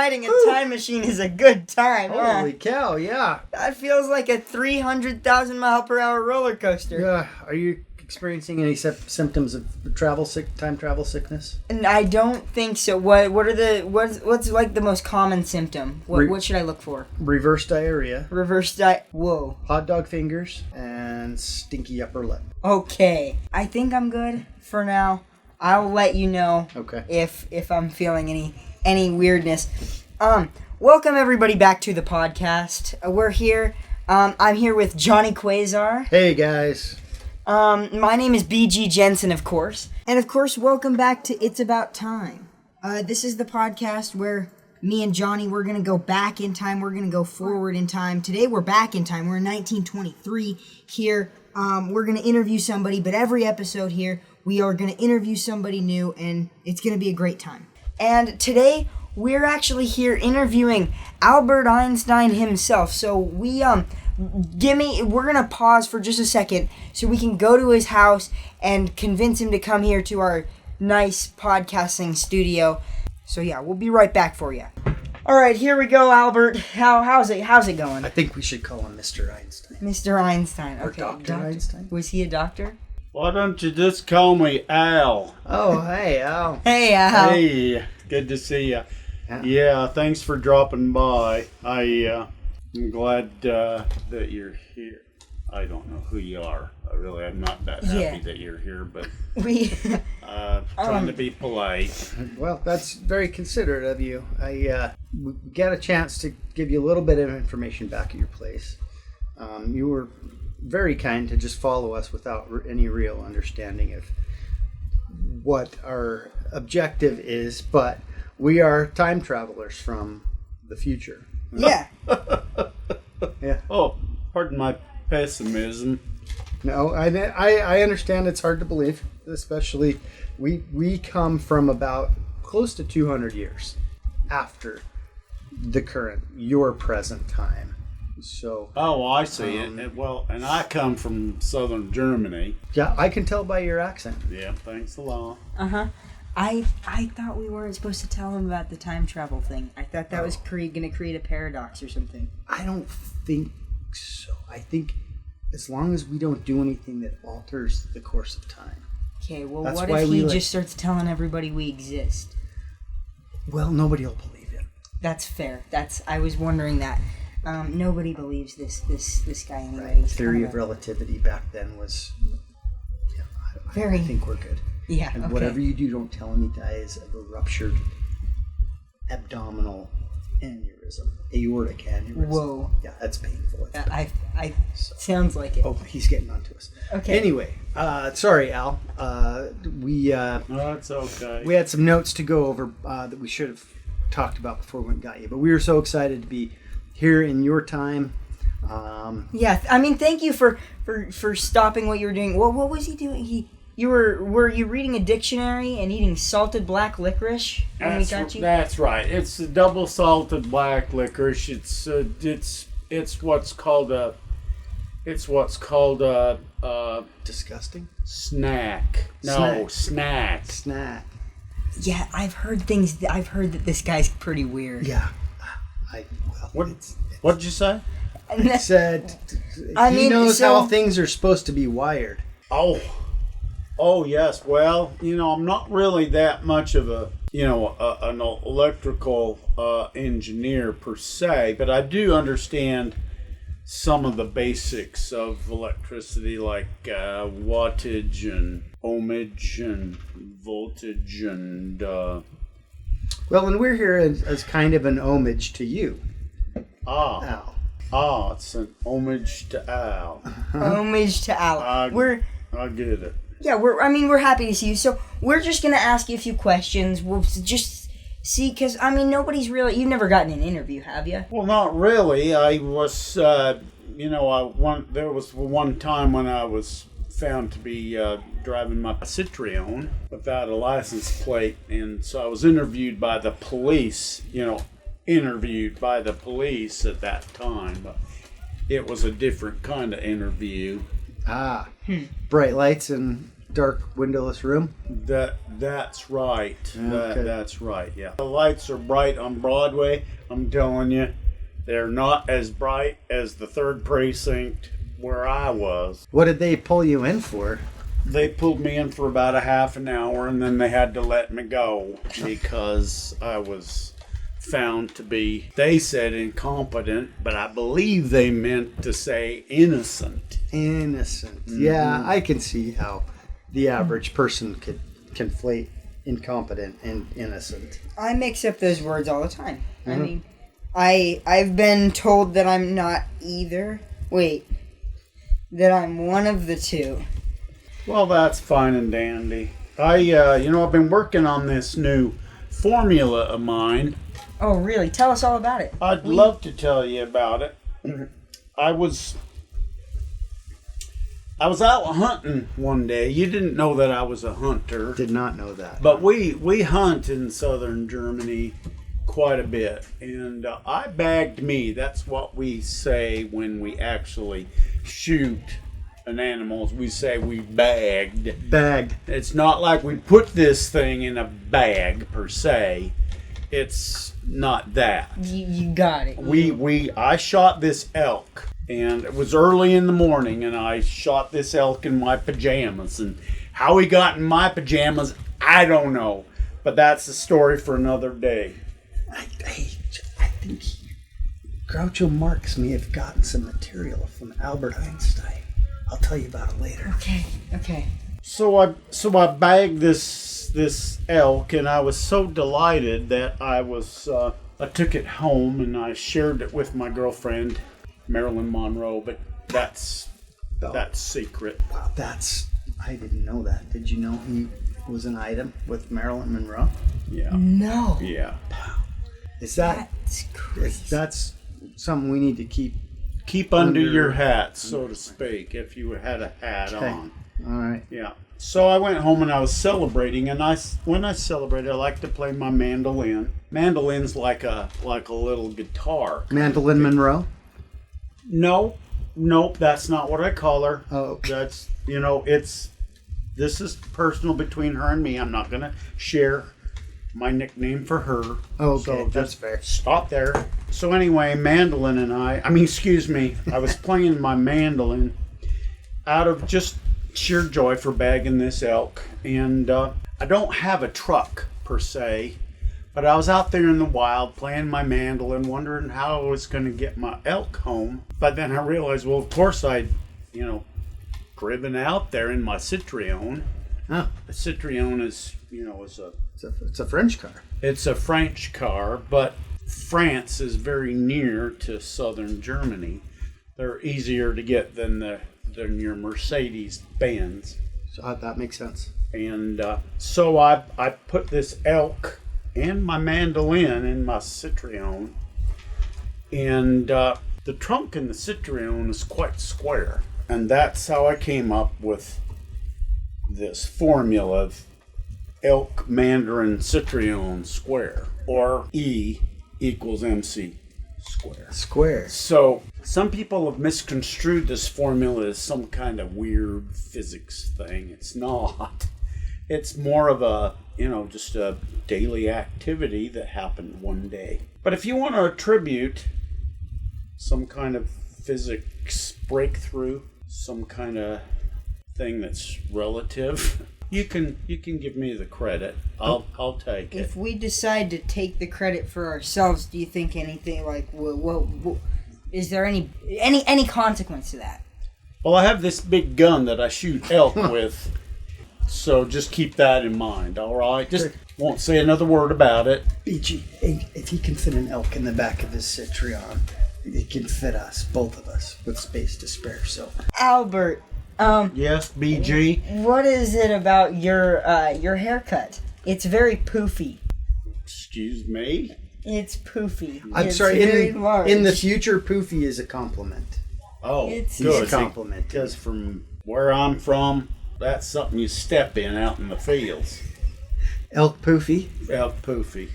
riding a time machine is a good time. Holy cow, yeah. That feels like a 300,000 mile per hour roller coaster. Yeah. Are you experiencing any symptoms of time travel sickness? And I don't think so. What's like the most common symptom? What should I look for? Reverse diarrhea. Whoa. Hot dog fingers and stinky upper lip. Okay. I think I'm good for now. I'll let you know if I'm feeling any weirdness. Welcome everybody back to the podcast. We're here. I'm here with Johnnie Quazar. Hey guys. My name is BG Jensen, of course. And of course, welcome back to It's About Time. This is the podcast where me and Johnny, we're going to go back in time. We're going to go forward in time. Today, we're back in time. We're in 1923 here. We're going to interview somebody, but every episode here, we are going to interview somebody new, and it's going to be a great time. And today, we're actually here interviewing Albert Einstein himself. So we're gonna pause for just a second so we can go to his house and convince him to come here to our nice podcasting studio. So yeah, we'll be right back for you. All right, here we go, Albert. How's it going? I think we should call him Mr. Einstein. Mr. Einstein. Or Okay, Dr. Einstein. Was he a doctor? Why don't you just call me Al? Oh, hey, Al. Hey, Al. Hey, good to see you. Yeah, thanks for dropping by. I'm glad that you're here. I don't know who you are. I'm not that happy that you're here, but trying to be polite. Well, that's very considerate of you. We got a chance to give you a little bit of information back at your place. You were very kind to just follow us without any real understanding of what our objective is, but we are time travelers from the future. Yeah. Yeah. Oh, pardon my pessimism. No, I understand it's hard to believe, especially we come from about close to 200 years after your present time. So. Oh, I see it. Well, and I come from southern Germany. Yeah, I can tell by your accent. Yeah, thanks a lot. Uh-huh. I thought we weren't supposed to tell him about the time travel thing. I thought that was going to create a paradox or something. I don't think so. I think as long as we don't do anything that alters the course of time. Okay, well, That's what why if he we just starts telling everybody we exist? Well, nobody will believe it. That's fair. I was wondering that. Nobody believes this guy anyway. Right. Theory of Relativity back then was... Yeah, I think we're good. Yeah, and okay. Whatever you do, don't tell him he dies of a ruptured abdominal aneurysm. Aortic aneurysm. Whoa. Yeah, that's painful. Sounds like it. Oh, he's getting onto us. Okay. Anyway, sorry, Al. That's okay. We had some notes to go over that we should have talked about before we got you, but we were so excited to be here in your time. Yeah, I mean, thank you for stopping what you were doing. What was he doing? Were you reading a dictionary and eating salted black licorice when we got you? That's right. It's the double salted black licorice. It's what's called a Disgusting? snack. No, snack. Snack. Yeah, I've heard that this guy's pretty weird. Yeah. What'd you say? I said he knows how things are supposed to be wired. Oh yes. Well, I'm not really that much of an electrical engineer per se, but I do understand some of the basics of electricity, like wattage and ohmage and voltage and. Well, and we're here as kind of an homage to you, Al. It's an homage to Al. Homage to Al. I get it. Yeah, we're happy to see you. So we're just gonna ask you a few questions. We'll just see, because nobody's really. You've never gotten an interview, have you? Well, not really. I was, there was one time when I was found to be driving my Citroen without a license plate, and so I was interviewed by the police. Interviewed by the police at that time, but it was a different kind of interview. Bright lights and dark windowless room? That's right. Okay. That's right. Yeah. The lights are bright on Broadway. I'm telling you, they're not as bright as the 3rd precinct where I was. What did they pull you in for? They pulled me in for about a half an hour, and then they had to let me go because I was found to be, they said incompetent, but I believe they meant to say innocent. Innocent. Yeah, I can see how the average person could conflate incompetent and innocent. I mix up those words all the time. I mean, I've been told that I'm not either. Wait, that I'm one of the two. Well, that's fine and dandy. I've been working on this new formula of mine. Oh, really? Tell us all about it. I'd love to tell you about it. I was out hunting one day. You didn't know that I was a hunter. Did not know that. But we hunt in southern Germany quite a bit. And I bagged me. That's what we say when we actually shoot an animal. We say we bagged. Bagged. It's not like we put this thing in a bag per se. It's not that. You got it. I shot this elk, and it was early in the morning, and I shot this elk in my pajamas. And how he got in my pajamas, I don't know. But that's a story for another day. I think Groucho Marx may have gotten some material from Albert Einstein. I'll tell you about it later. Okay. So I bagged this elk, and I was so delighted that I took it home and I shared it with my girlfriend, Marilyn Monroe. But that's secret. Wow, I didn't know that. Did you know he was an item with Marilyn Monroe? Yeah. No. Yeah. That's crazy. That's something we need to keep under your hat, so to speak, if you had a hat on. All right. Yeah. So I went home and I was celebrating, and when I celebrate, I like to play my mandolin. Mandolin's like a little guitar. Mandolin Monroe? Nope, that's not what I call her. Oh, okay. That's, this is personal between her and me. I'm not going to share my nickname for her. Oh, okay, so that's just fair. Stop there. So anyway, Mandolin and I was playing my mandolin out of just sheer joy for bagging this elk. And I don't have a truck per se, but I was out there in the wild playing my mandolin, wondering how I was going to get my elk home. But then I realized, well, of course I'd, driven out there in my Citroen. Oh. The Citroen is, It's a French car. It's a French car, but France is very near to southern Germany. They're easier to get than your Mercedes Benz. So that makes sense. And so I put this elk and my mandolin in my Citroen. And the trunk in the Citroen is quite square. And that's how I came up with this formula of elk, mandarin, Citroen square, or E equals MC square. Square. So some people have misconstrued this formula as some kind of weird physics thing. It's not. It's more of a, just a daily activity that happened one day. But if you want to attribute some kind of physics breakthrough, some kind of thing that's relative, you can give me the credit. I'll take it. If we decide to take the credit for ourselves, do you think anything like is there any consequence to that? Well, I have this big gun that I shoot elk with, so just keep that in mind. All right, just won't say another word about it. BG, if he can fit an elk in the back of his Citroen, he can fit us, both of us, with space to spare. So, Albert. Yes, BG. What is it about your haircut? It's very poofy. Excuse me? It's poofy. I'm it's sorry. Very large. In the future, poofy is a compliment. Oh, It's good. a compliment. Because from where I'm from, that's something you step in out in the fields. Elk poofy. Elk poofy.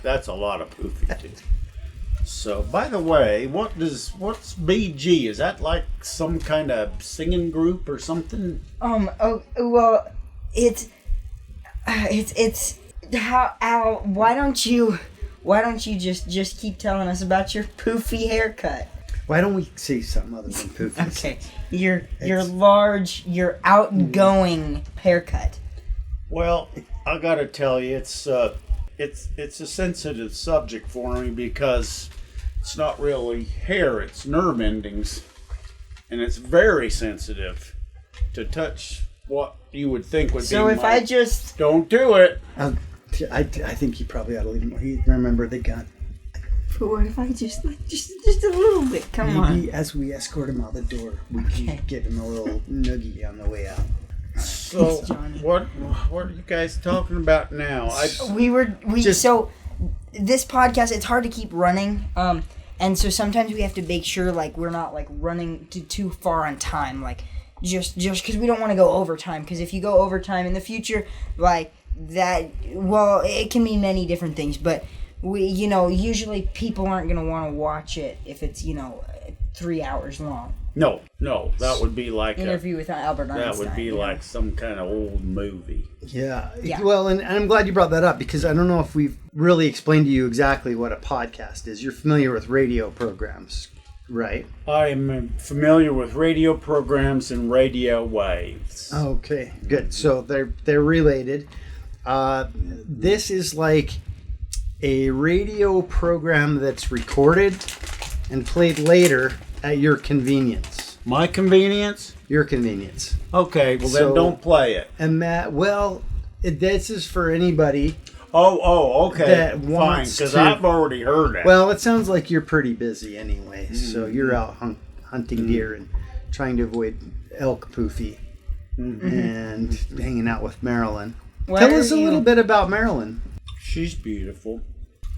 That's a lot of poofy too. So, by the way, what's BG? Is that like some kind of singing group or something? Oh, well, it's how, Al, why don't you just keep telling us about your poofy haircut? Why don't we see something other than poofy? Okay, your large, your outgoing haircut. Well, I gotta tell you, it's a sensitive subject for me because it's not really hair, it's nerve endings. And it's very sensitive to touch what you would think would be So if I just... Don't do it! I think you probably ought to leave him. He remember the gun. But what if I just a little bit? Come on. Maybe as we escort him out the door, we can give him a little noogie on the way out. So what are you guys talking about now? So this podcast, it's hard to keep running, and so sometimes we have to make sure like we're not like running too far on time, like just because we don't want to go overtime. Because if you go overtime in the future, like that, well, it can mean many different things. But usually people aren't gonna want to watch it if it's 3 hours long. No, that would be like Interview with Albert Einstein. That would be like some kind of old movie. Yeah. Well, and I'm glad you brought that up because I don't know if we've really explained to you exactly what a podcast is. You're familiar with radio programs, right? I'm familiar with radio programs and radio waves. Okay, good. So they're related. This is like a radio program that's recorded and played later at your convenience. My convenience? Your convenience. Okay, well then don't play it. And this is for anybody. Oh, okay. That fine, wants because to- I've already heard it. Well, it sounds like you're pretty busy anyway. So you're out hunting deer and trying to avoid elk poofy and hanging out with Marilyn. Tell us a little bit about Marilyn. She's beautiful.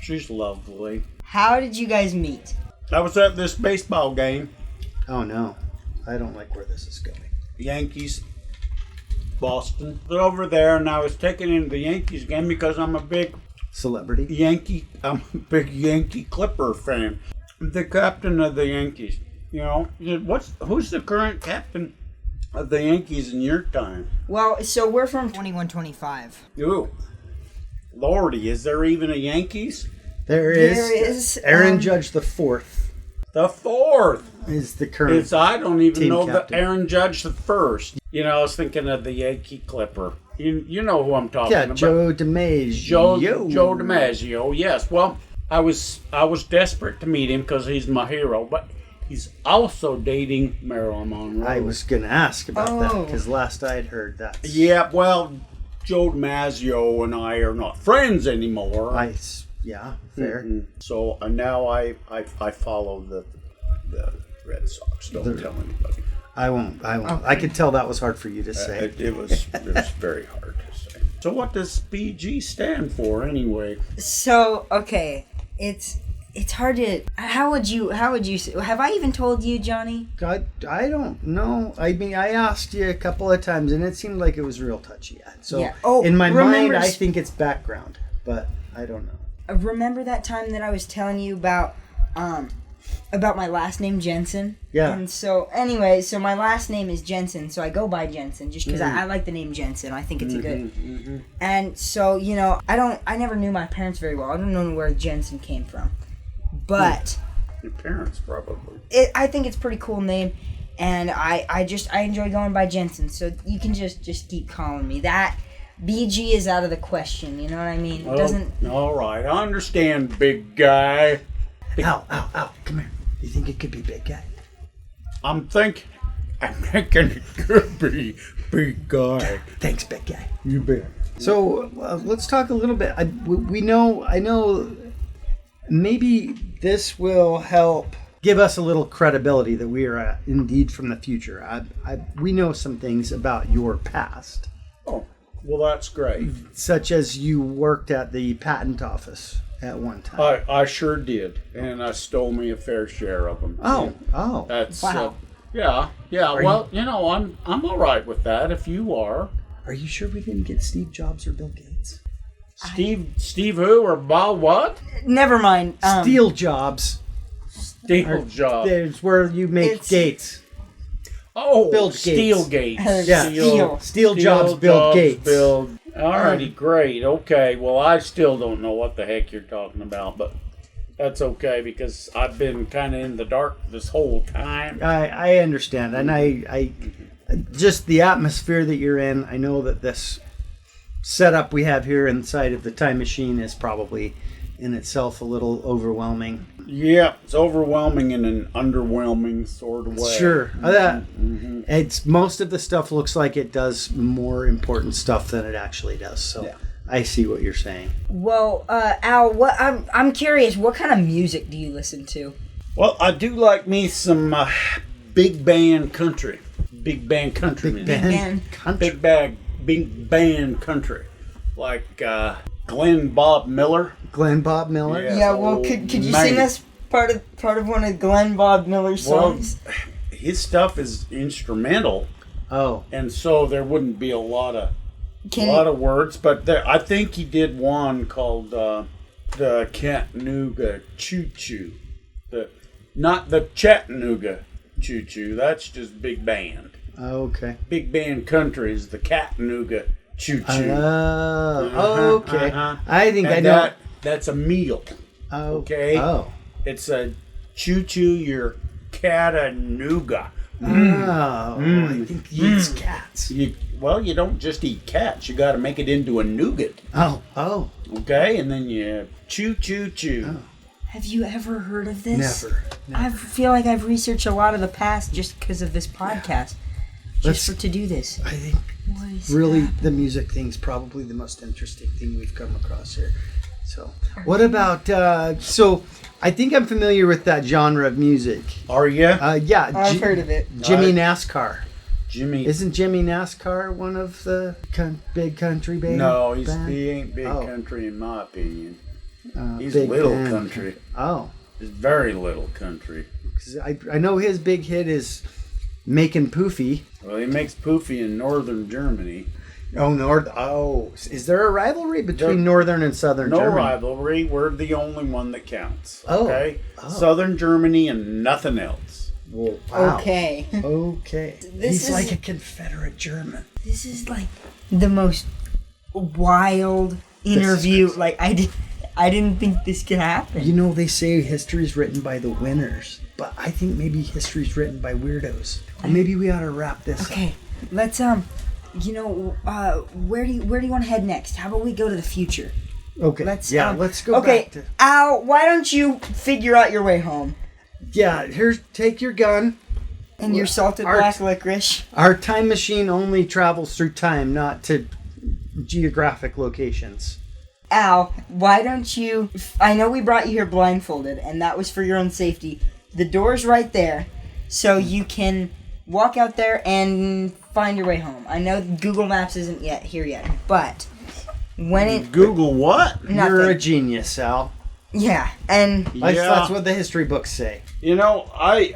She's lovely. How did you guys meet? I was at this baseball game. Oh no, I don't like where this is going. Yankees, Boston. They're over there, and I was taken into the Yankees game because I'm a big Celebrity? I'm a big Yankee Clipper fan. The captain of the Yankees. Who's the current captain of the Yankees in your time? Well, so we're from 2125. Ooh, Lordy, is there even a Yankees? There is Aaron Judge the fourth. The fourth Is the current. I don't even team know captain. the Aaron Judge the first. I was thinking of the Yankee Clipper. You know who I'm talking about. Joe DiMaggio. Joe DiMaggio, yes. Well, I was desperate to meet him because he's my hero, but he's also dating Marilyn Monroe. I was going to ask about that because last I'd heard that. Yeah, well, Joe DiMaggio and I are not friends anymore. Yeah, fair. So now I follow the Red Sox. Don't tell anybody. I won't. Okay. I could tell that was hard for you to say. It was very hard to say. So what does BG stand for anyway? So, okay, it's hard to... How would you... Have I even told you, Johnny? I don't know. I mean, I asked you a couple of times, and it seemed like it was real touchy. So Yeah. Oh, in my remember- mind, I think it's background, but I don't know. Remember that time that I was telling you about my last name, Jensen? Yeah. And so, anyway, so my last name is Jensen, so I go by Jensen just because I like the name Jensen. I think it's a good... And so, I never knew my parents very well. I don't know where Jensen came from. But... Your parents, probably. I think it's a pretty cool name, and I enjoy going by Jensen, so you can just keep calling me that. BG is out of the question, you know what I mean? It doesn't... All right, I understand, big guy. Ow, come here. You think it could be big guy? I'm thinking it could be big guy. Thanks, big guy. You bet. So let's talk a little bit. I know maybe this will help give us a little credibility that we are indeed from the future. We know some things about your past. Oh, well, that's great. Such as you worked at the patent office at one time. I sure did, and I stole me a fair share of them. Oh. That's Wow. Yeah. Well, I'm all right with that. If you are. Are you sure we didn't get Steve Jobs or Bill Gates? Steve who or Bob what? Never mind. Steel jobs. Steel job. There's where you make gates. Oh, build steel gates. gates. Yeah. Steel jobs build gates. Alrighty, great. Okay, well, I still don't know what the heck you're talking about, but that's okay because I've been kind of in the dark this whole time. I understand, and I just the atmosphere that you're in. I know that this setup we have here inside of the time machine is probably in itself a little overwhelming. Yeah, it's overwhelming in an underwhelming sort of way. Sure, it's most of the stuff looks like it does more important stuff than it actually does. So yeah. I see what you're saying. Well, Al, I'm curious. What kind of music do you listen to? Well, I do like me some big band country. Big band country. Big band country. Big band country. Like Glenn Bob Miller. Glenn Bob Miller? Yes, yeah, well, could you sing us part of one of Glenn Bob Miller's songs? Well, his stuff is instrumental. Oh. And so there wouldn't be a lot of words, but I think he did one called the Chattanooga Choo Choo. Not the Chattanooga Choo Choo, that's just big band. Oh, okay. Big band country is the Chattanooga Choo Choo. Oh, okay. I think I know. That's a meal. Okay? Oh. It's a choo choo your Chattanooga. I think he eats cats. You don't just eat cats. You got to make it into a nougat. Oh. Okay? And then you chew. Oh. Have you ever heard of this? Never. I feel like I've researched a lot of the past just because of this podcast. To do this. I think really the music thing's probably the most interesting thing we've come across here. So, what about, I think I'm familiar with that genre of music. Are you? Yeah. I've heard of it. Jimmy NASCAR. Jimmy. Isn't Jimmy NASCAR one of the big country bands? No, he ain't big country in my opinion. He's little country. Oh. He's very little country. 'Cause I know his big hit is Making Poofy. Well, he makes Poofy in northern Germany. Is there a rivalry between northern and southern Germany? No rivalry. We're the only one that counts. Oh. Okay? Southern Germany and nothing else. Whoa, wow. Okay. He's like a Confederate German. This is like the most wild interview. Like I didn't think this could happen. You know, they say history's written by the winners, but I think maybe history's written by weirdos. And maybe we ought to wrap this up. Okay. Let's where do you want to head next? How about we go to the future? Okay. Let's go back to... Al, why don't you figure out your way home? Yeah, take your gun. And your salted black licorice. Our time machine only travels through time, not to geographic locations. Al, why don't you... I know we brought you here blindfolded, and that was for your own safety. The door's right there, so you can walk out there and find your way home. I know Google Maps isn't here yet, but when it... Google what? Nothing. You're a genius, Al. Yeah, and... That's what the history books say. You know, I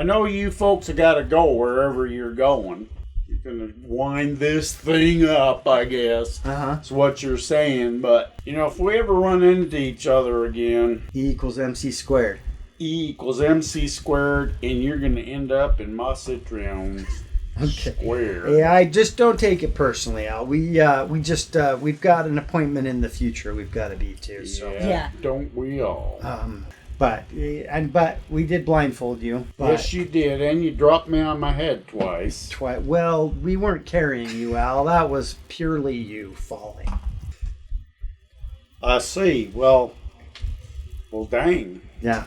know you folks have got to go wherever you're going. You're going to wind this thing up, I guess. That's what you're saying. But, if we ever run into each other again... E equals MC squared. E equals MC squared, and you're going to end up in my Citroen square. Yeah, I just don't take it personally, Al. We've got an appointment in the future we've got to be to. So. Yeah. Don't we all? But we did blindfold you. Yes, you did, and you dropped me on my head twice. Well, we weren't carrying you, Al. That was purely you falling. I see. Well, dang. Yeah.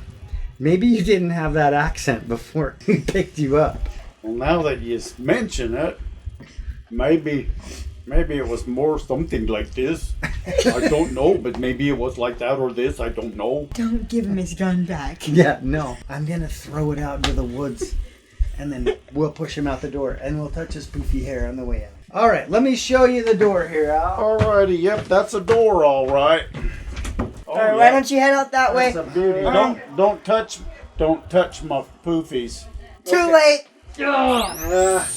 Maybe you didn't have that accent before we picked you up. Well, now that you mention it, maybe it was more something like this. I don't know, but maybe it was like that or this. I don't know. Don't give him his gun back. Yeah, no. I'm going to throw it out into the woods, and then we'll push him out the door, and we'll touch his poofy hair on the way out. All right, let me show you the door here, Al. All righty, yep, that's a door, all right. All right, why don't you head out that way? That's a beauty. Don't touch my poofies. Too late. That's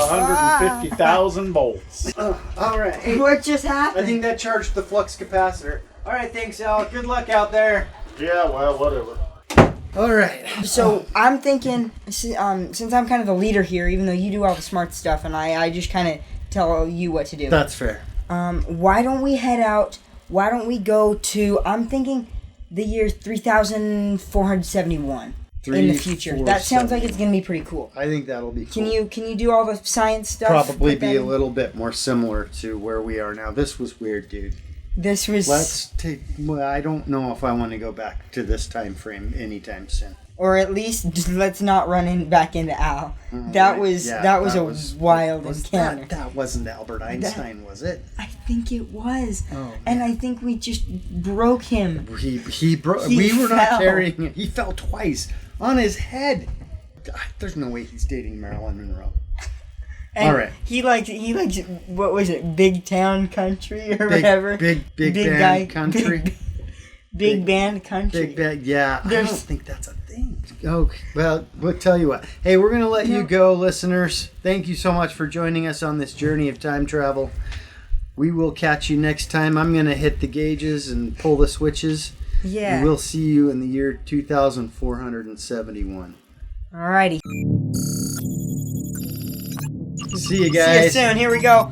150,000 volts. All right. Hey, What just I happened? think that charged the flux capacitor. All right, thanks, Al. Good luck out there. Yeah, well, whatever. All right. So I'm thinking, since I'm kind of the leader here, even though you do all the smart stuff, and I just kind of tell you what to do. That's fair. Why don't we head out? Why don't we go to? I'm thinking the year 3471 in the future. That sounds like it's gonna be pretty cool. I think that'll be cool. Can you do all the science stuff? Probably Put that be a in? little bit more similar to where we are now. This was weird, dude. This was. Let's take. Well, I don't know if I want to go back to this time frame anytime soon. Or at least just let's not run back into Al. That was a wild encounter. That wasn't Albert Einstein, was it? I think it was. Oh, and I think we just broke him. He broke. He We were not fell. carrying him. He fell twice on his head. There's no way he's dating Marilyn Monroe. And All right. He likes what was it? Big Town Country or whatever. Big band country. Big band country. Big band. Yeah. I There's- don't think that's a thing. Okay. Well, we'll tell you what. Hey, we're gonna let you go, listeners. Thank you so much for joining us on this journey of time travel. We will catch you next time. I'm gonna hit the gauges and pull the switches. Yeah. And we'll see you in the year 2471. Alrighty. See you See you guys. soon. Here we go.